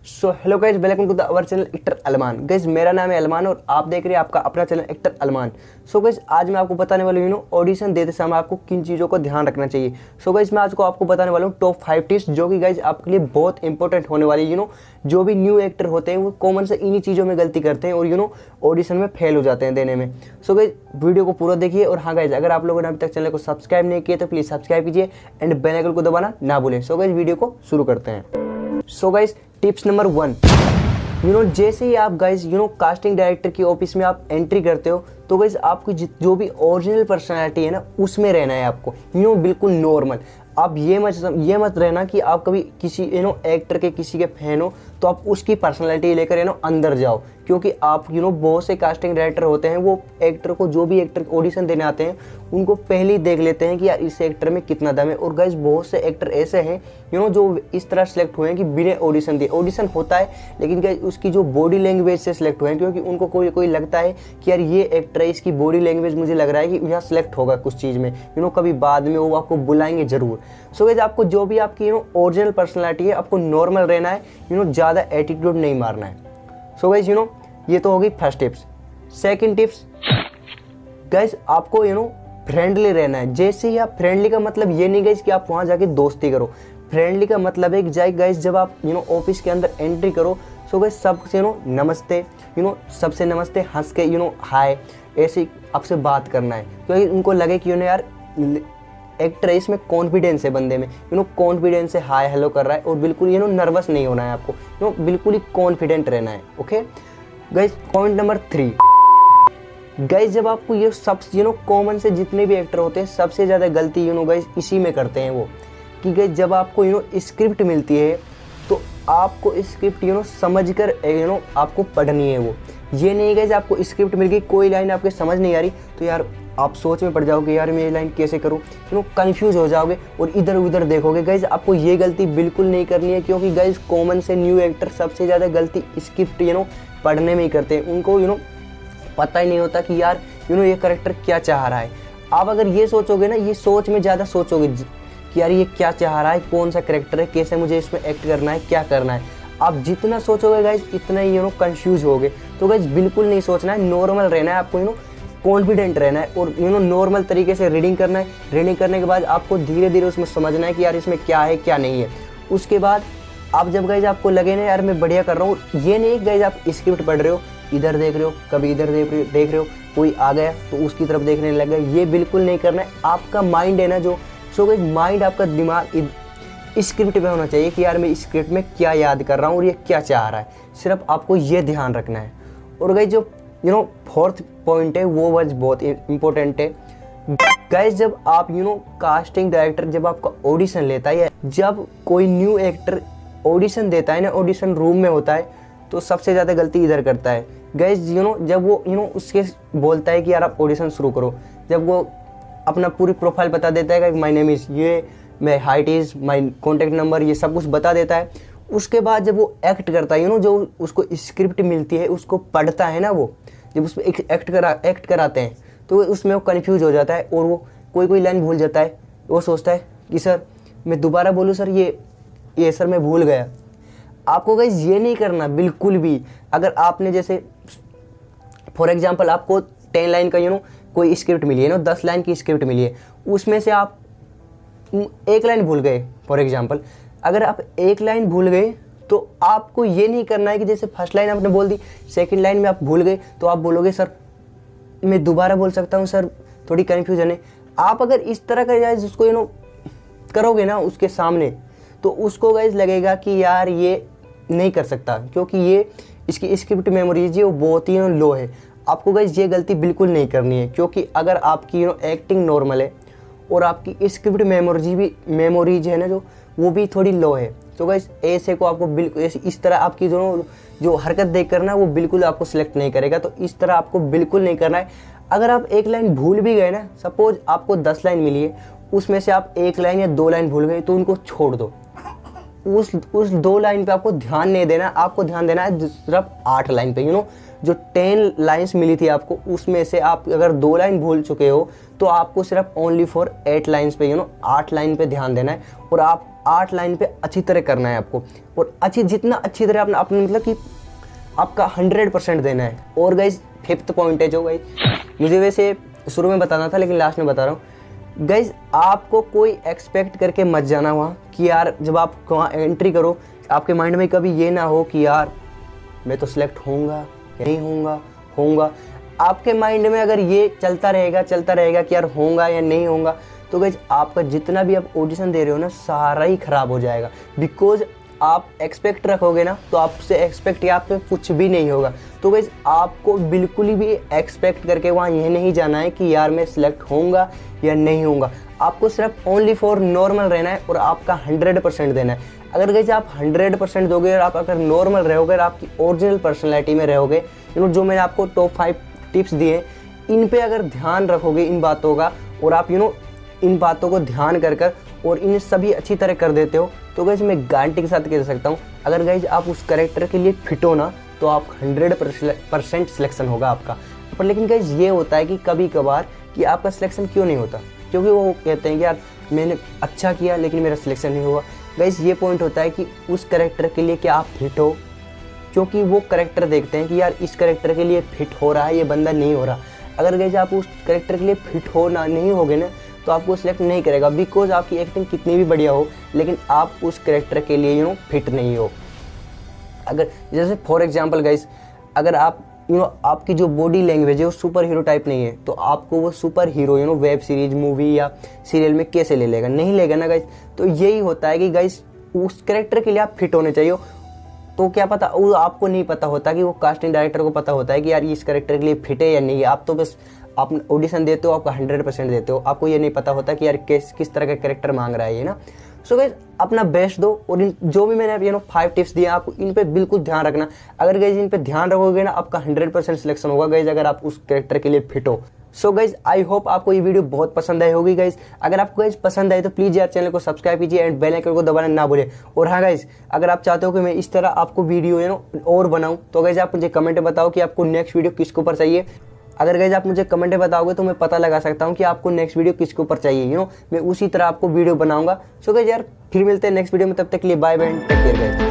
So hello guys, welcome to the our channel actor Alman. Guys मेरा नाम है अलमान और आप देख रहे हैं आपका अपना चैनल एक्टर अलमान। सो गाइज आज मैं आपको बताने वाला हूँ ऑडिशन देते समय आपको किन चीज़ों को ध्यान रखना चाहिए। सो गाइज मैं आज को आपको बताने वाला हूँ टॉप 5 टिप्स जो कि गाइज आपके लिए बहुत इंपॉर्टेंट होने वाली है। जो भी न्यू एक्टर होते हैं वो कॉमन से इन्हीं चीज़ों में गलती करते हैं और ऑडिशन में फेल हो जाते हैं देने में। सो गाइज वीडियो को पूरा देखिए और हाँ गाइज अगर आप लोगों ने अभी तक चैनल को सब्सक्राइब नहीं किया तो प्लीज़ सब्सक्राइब कीजिए एंड बेल आइकन को दबाना ना भूलें। सो गाइज वीडियो को शुरू करते हैं। सो गाइज टिप्स नंबर 1, जैसे ही आप गाइज कास्टिंग डायरेक्टर की ऑफिस में आप एंट्री करते हो तो गाइज आपकी जो भी ओरिजिनल पर्सनालिटी है ना उसमें रहना है आपको। बिल्कुल नॉर्मल। आप ये मत रहना कि आप कभी किसी एक्टर के किसी के फैन हो तो आप उसकी पर्सनालिटी लेकर अंदर जाओ, क्योंकि आप बहुत से कास्टिंग डायरेक्टर होते हैं वो एक्टर को, जो भी एक्टर ऑडिशन देने आते हैं उनको पहले ही देख लेते हैं कि यार इस एक्टर में कितना दम है। और गाइज बहुत से एक्टर ऐसे हैं जो इस तरह सेलेक्ट हुए हैं कि बिना ऑडिशन दिए, ऑडिशन होता है लेकिन गाइज उसकी जो बॉडी लैंग्वेज से सिलेक्ट हुए हैं, क्योंकि उनको कोई लगता है कि यार ये एक्टर है, इसकी बॉडी लैंग्वेज मुझे लग रहा है कि यहाँ सिलेक्ट होगा कुछ चीज़ में, कभी बाद में वो आपको बुलाएंगे जरूर। सो गाइज आपको जो भी आपकी ओरिजिनल पर्सनालिटी है आपको नॉर्मल रहना है, ज़्यादा एटीट्यूड नहीं मारना है। सो गाइज ये तो होगी first tips. Second tips guys आपको फ्रेंडली रहना है। जैसे ही आप फ्रेंडली का मतलब ये नहीं गाइज कि आप वहाँ जाके दोस्ती करो। फ्रेंडली का मतलब है कि गाइज जब आप ऑफिस के अंदर एंट्री करो सो गाइज सबसे नमस्ते, सबसे नमस्ते हंस के हाय ऐसे ही आपसे बात करना है, क्योंकि उनको लगे कि यार एक्टर है, इसमें कॉन्फिडेंस है बंदे में, कॉन्फिडेंस से हाय हेलो कर रहा है और बिल्कुल नर्वस नहीं होना है आपको, बिल्कुल ही कॉन्फिडेंट रहना है। Okay guys point number 3, guys जब आपको ये सब कॉमन से जितने भी एक्टर होते हैं सबसे ज़्यादा गलती गाइज इसी में करते हैं वो, कि गाइज जब आपको स्क्रिप्ट मिलती है तो आपको स्क्रिप्ट समझकर आपको पढ़नी है। वो ये नहीं गाइज आपको स्क्रिप्ट मिल गई, कोई लाइन आपके समझ नहीं आ रही तो यार आप सोच में पड़ जाओगे यार मैं ये लाइन कैसे करूँ, कंफ्यूज हो जाओगे और इधर उधर देखोगे। गाइज आपको ये गलती बिल्कुल नहीं करनी है, क्योंकि गाइज कॉमन से न्यू एक्टर सबसे ज़्यादा गलती स्क्रिप्ट पढ़ने में ही करते हैं। उनको पता ही नहीं होता कि यार ये करेक्टर क्या चाह रहा है। आप अगर ये सोचोगे ना, ये सोच में ज़्यादा सोचोगे कि यार ये क्या चाह रहा है, कौन सा करेक्टर है, कैसे मुझे इसमें एक्ट करना है, क्या करना है, आप जितना सोचोगे गाइज इतना ही कंफ्यूज होगे। तो गाइज बिल्कुल नहीं सोचना है, नॉर्मल रहना है आपको, कॉन्फिडेंट रहना है और नॉर्मल तरीके से रीडिंग करना है। रीडिंग करने के बाद आपको धीरे धीरे उसमें समझना है कि यार इसमें क्या है क्या नहीं है। उसके बाद आप जब गाइज आपको लगे ना यार मैं बढ़िया कर रहा हूँ, ये नहीं गाइज आप स्क्रिप्ट पढ़ रहे हो, इधर देख रहे हो, कभी इधर देख रहे हो, कोई आ गया तो उसकी तरफ देखने लग गए, ये बिल्कुल नहीं करना है। आपका माइंड है ना जो, सो गाइज माइंड आपका दिमाग स्क्रिप्ट में होना चाहिए कि यार मैं स्क्रिप्ट में क्या याद कर रहा हूँ और ये क्या चाह रहा है, सिर्फ आपको ये ध्यान रखना है। और गाइज जो फोर्थ पॉइंट है वो वाज बहुत इंपॉर्टेंट है। गाइज जब आप कास्टिंग डायरेक्टर जब आपका ऑडिशन लेता है, जब कोई न्यू एक्टर ऑडिशन देता है ना, ऑडिशन रूम में होता है तो सबसे ज़्यादा गलती इधर करता है। गाइज जब वो उसके बोलता है कि यार आप ऑडिशन शुरू करो, जब वो अपना पूरी प्रोफाइल बता देता है कि माय नेम इज़ ये, my height is, my contact number, ये सब कुछ बता देता है। उसके बाद जब वो एक्ट करता है जो उसको स्क्रिप्ट मिलती है उसको पढ़ता है ना, वो जब उसमें एक्ट कराते हैं तो उसमें वो कन्फ्यूज हो जाता है और वो कोई लाइन भूल जाता है। वो सोचता है कि सर मैं दोबारा बोलूँ सर, ये सर मैं भूल गया। आपको गाइस ये नहीं करना बिल्कुल भी। अगर आपने जैसे फॉर एग्जांपल आपको 10 लाइन का कोई स्क्रिप्ट मिली है 10 लाइन की स्क्रिप्ट मिली है, उसमें से आप एक लाइन भूल गए फॉर एग्जांपल, अगर आप एक लाइन भूल गए तो आपको ये नहीं करना है कि जैसे फर्स्ट लाइन आपने बोल दी, सेकंड लाइन में आप भूल गए तो आप बोलोगे सर मैं दोबारा बोल सकता हूँ सर, थोड़ी कन्फ्यूजन है। आप अगर इस तरह का गाइस उसको करोगे ना उसके सामने तो उसको गाइस लगेगा कि यार ये नहीं कर सकता, क्योंकि ये इसकी स्क्रिप्ट मेमोरी वो बहुत ही लो है। आपको गाइस ये गलती बिल्कुल नहीं करनी है, क्योंकि अगर आपकी एक्टिंग नॉर्मल है और आपकी स्क्रिप्ट मेमोरीज है ना वो भी थोड़ी लो है, तो गाइस ऐसे को आपको बिल्कुल इस तरह आपकी जो हरकत देख कर ना वो बिल्कुल आपको सिलेक्ट नहीं करेगा। तो इस तरह आपको बिल्कुल नहीं करना है। अगर आप एक लाइन भूल भी गए ना, सपोज आपको 10 लाइन मिली है, उसमें से आप एक लाइन या 2 लाइन भूल गए तो उनको छोड़ दो। उस 2 लाइन पे आपको ध्यान नहीं देना, आपको ध्यान देना है सिर्फ 8 लाइन पे। जो 10 लाइन्स मिली थी आपको उसमें से आप अगर 2 लाइन भूल चुके हो तो आपको सिर्फ ओनली फॉर 8 लाइन्स पे 8 लाइन पे ध्यान देना है। और आप 8 लाइन पे अच्छी तरह करना है आपको, और जितना अच्छी तरह अपना अपने मतलब कि आपका 100% देना है। और गाइज 5th पॉइंट है जो गाइज मुझे वैसे शुरू में बताना था लेकिन लास्ट में बता रहा हूँ। गाइज आपको कोई एक्सपेक्ट करके मत जाना वहाँ कि यार जब आप वहाँ एंट्री करो आपके माइंड में कभी ये ना हो कि यार मैं तो सिलेक्ट होऊंगा या नहीं होऊंगा। आपके माइंड में अगर ये चलता रहेगा कि यार होऊंगा या नहीं होऊंगा, तो गाइज आपका जितना भी आप ऑडिशन दे रहे हो ना सारा ही खराब हो जाएगा। बिकॉज आप एक्सपेक्ट रखोगे ना तो आपसे एक्सपेक्ट या आप पे कुछ भी नहीं होगा। तो गाइज आपको बिल्कुल भी एक्सपेक्ट करके वहाँ ये नहीं जाना है कि यार मैं सिलेक्ट होऊंगा या नहीं होऊंगा। आपको सिर्फ ओनली फॉर नॉर्मल रहना है और आपका 100% देना है। अगर गाइज आप 100% दोगे और आप अगर नॉर्मल रहोगे और आपकी ओरिजिनल पर्सनैलिटी में रहोगे, जो मैंने आपको टॉप 5 टिप्स दिए इन पे अगर ध्यान रखोगे इन बातों का, और आप इन बातों को ध्यान कर और इन सभी अच्छी तरह कर देते हो, तो गाइज मैं गारंटी के साथ कह सकता हूँ अगर गाइज आप उस कैरेक्टर के लिए फिट हो ना तो आप 100% सिलेक्शन होगा आपका। पर लेकिन गाइज ये होता है कि कभी कभार कि आपका सिलेक्शन क्यों नहीं होता, क्योंकि वो कहते हैं कि यार मैंने अच्छा किया लेकिन मेरा सिलेक्शन नहीं हुआ। गाइज ये पॉइंट होता है कि उस कैरेक्टर के लिए क्या आप फिट हो, क्योंकि वो कैरेक्टर देखते हैं कि यार इस कैरेक्टर के लिए फिट हो रहा है, ये बंदा नहीं हो रहा। अगर गाइज आप उस कैरेक्टर के लिए फिट हो ना नहीं होगे ना तो आपको सिलेक्ट नहीं करेगा, बिकॉज आपकी एक्टिंग कितनी भी बढ़िया हो लेकिन आप उस कैरेक्टर के लिए फिट नहीं हो। अगर जैसे फॉर एग्जांपल गाइज अगर आप आपकी जो बॉडी लैंग्वेज है वो सुपर हीरो टाइप नहीं है, तो आपको वो super hero web series movie या सीरियल में कैसे ले लेगा, नहीं लेगा ना गाइज। तो यही होता है कि गाइज उस कैरेक्टर के लिए आप फिट होने चाहिए। तो क्या पता वो आपको नहीं पता होता कि वो कास्टिंग डायरेक्टर को पता होता है कि यार इस कैरेक्टर के लिए फिट है या नहीं है। आप तो बस आप ऑडिशन देते हो, आपका 100% देते हो, आपको ये नहीं पता होता कि यार किस तरह का कैरेक्टर मांग रहा है ये ना। सो गाइज अपना बेस्ट दो, और इन जो भी मैंने 5 टिप्स दिए आपको इन पे बिल्कुल ध्यान रखना। अगर गाइज इन पे ध्यान रखोगे ना आपका 100% सिलेक्शन होगा गाइज, अगर आप उस कैरेक्टर के लिए फिट हो। सो गाइज आई होप आपको ये वीडियो बहुत पसंद आई होगी गाइज। अगर आपको गाइज पसंद आई तो प्लीज यार चैनल को सब्सक्राइब कीजिए एंड बेल आइकन को दबाना ना भूलें। और हाँ गाइज अगर आप चाहते हो कि मैं इस तरह आपको वीडियो और बनाऊं तो गाइज आप मुझे कमेंट में बताओ कि आपको नेक्स्ट वीडियो किसके ऊपर चाहिए। अगर गाइज आप मुझे कमेंट में बताओगे तो मैं पता लगा सकता हूँ कि आपको नेक्स्ट वीडियो किसके ऊपर चाहिए। मैं उसी तरह आपको वीडियो बनाऊंगा। सो गाइज यार फिर मिलते हैं नेक्स्ट वीडियो में, तब तक के लिए bye bye, take care guys.